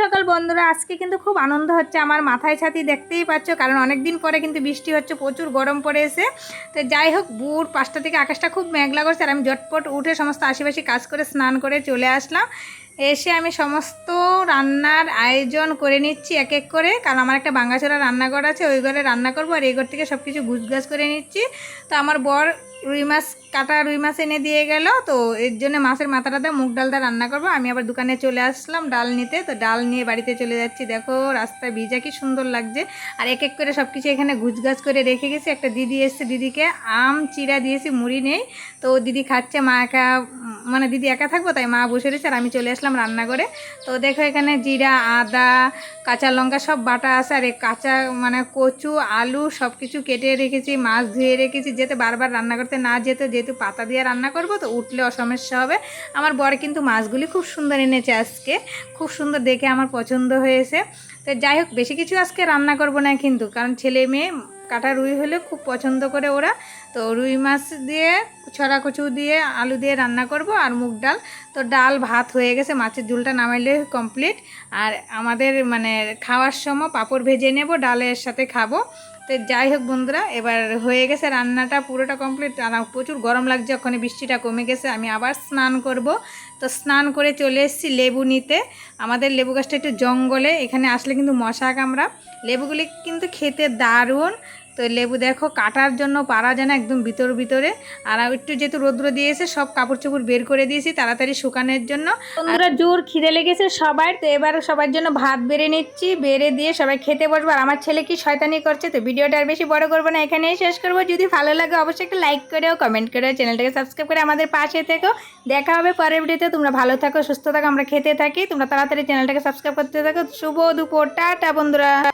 সকাল বন্ধুরা, আজকে কিন্তু খুব আনন্দ হচ্ছে আমার, মাথায় ছাতি দেখতেই পাচ্ছ, কারণ অনেক দিন পরে কিন্তু বৃষ্টি হচ্ছে, প্রচুর গরম পড়েছে। তো যাই হোক, ভোর 5টা থেকে আকাশটা খুব মেঘলা করছে, আর আমি ঝটপট উঠে সমস্ত আশেপাশে কাজ করে স্নান করে চলে আসলাম। এসে আমি সমস্ত রান্নার আয়োজন করে নিচ্ছি এক এক করে, কারণ আমার একটা ভাঙাচোরা রান্নাঘর আছে, ওই ঘরে রান্না করবো, আর এই ঘর থেকে সব কিছু গুছগাছ করে নিচ্ছি। তো আমার বর রুই মাছ কাটা রুই মাছ এনে দিয়ে গেল, তো এর জন্য মাছের মাথাটা মুগ ডালটা রান্না করবো। আমি আবার দোকানে চলে আসলাম ডাল নিতে, তো ডাল নিয়ে বাড়িতে চলে যাচ্ছি। দেখো রাস্তায় ভিজা কি সুন্দর লাগছে, আর এক এক করে সব কিছু এখানে গুছগাছ করে রেখে গেছি। একটা দিদি এসছে, দিদিকে আম চিরা দিয়েছি, মুড়ি নেই, তো দিদি খাচ্ছে, মা একা মানে দিদি একা থাকবো, তাই মা বসে রয়েছে, আর আমি চলে আসলাম রান্না করে। তো দেখো এখানে জিরা, আদা, কাঁচা লঙ্কা সব বাটা আছে, আর এই কাঁচা মানে কচু, আলু সব কিছু কেটে রেখেছি, মাছ ধুয়ে রেখেছি, যাতে বারবার রান্না করতে না যেহেতু পাতা দিয়ে রান্না করব, তো উঠলে অসমস্যা হবে। আমার বর কিন্তু মাছগুলি খুব সুন্দর এনেছে আজকে, খুব সুন্দর দেখে আমার পছন্দ হয়েছে। তো যাই হোক, বেশি কিছু আজকে রান্না করব না কিন্তু, কারণ ছেলে মেয়ে কাটা রুই হলে খুব পছন্দ করে ওরা। তো রুই মাছ দিয়ে ছড়া কচু দিয়ে আলু দিয়ে রান্না করব, আর মুগ ডাল। তো ডাল ভাত হয়ে গেছে, মাছের ঝোলটা নামাইলে কমপ্লিট। আর আমাদের মানে খাওয়ার সময় পাঁপড় ভেজে নেব, ডালের সাথে খাবো। তো যাই হোক বন্ধুরা, এবার হয়ে গেছে রান্নাটা পুরোটা কমপ্লিট, আর প্রচুর গরম লাগছে, ওখানে বৃষ্টিটা কমে গেছে, আমি আবার স্নান করব। তো স্নান করে চলে এসেছি লেবু নিতে। আমাদের লেবু গাছটা একটু জঙ্গলে, এখানে আসলে কিন্তু মশা কামড়া। লেবুগুলি কিন্তু খেতে দারুণ। তো লেবু দেখো কাটার জন্য পারা যায় না, একদম ভিতরে। আর একটু যেহেতু রৌদ্র দিয়েছে, সব কাপড় চোপড় বের করে দিয়েছি তাড়াতাড়ি শুকানোর জন্য। বন্ধুরা জোর খিদে লেগেছে সবার, তো এবার সবার জন্য ভাত বেড়ে নিচ্ছি, বেড়ে দিয়ে সবাই খেতে বসবো। আর আমার ছেলে কি শয়তানি করছে, তো ভিডিওটা আর বেশি বড় করবো না, এখানেই শেষ করবো। যদি ভালো লাগে অবশ্যই একটা লাইক করেও কমেন্ট করে চ্যানেলটাকে সাবস্ক্রাইব করে আমাদের পাশে থেকো। দেখা হবে পরের ভিডিওতে। তোমরা ভালো থাকো, সুস্থ থাকো, আমরা খেতে থাকি, তোমরা তাড়াতাড়ি চ্যানেলটাকে সাবস্ক্রাইব করতে থাকো। শুভ দুপুর, টাটা বন্ধুরা।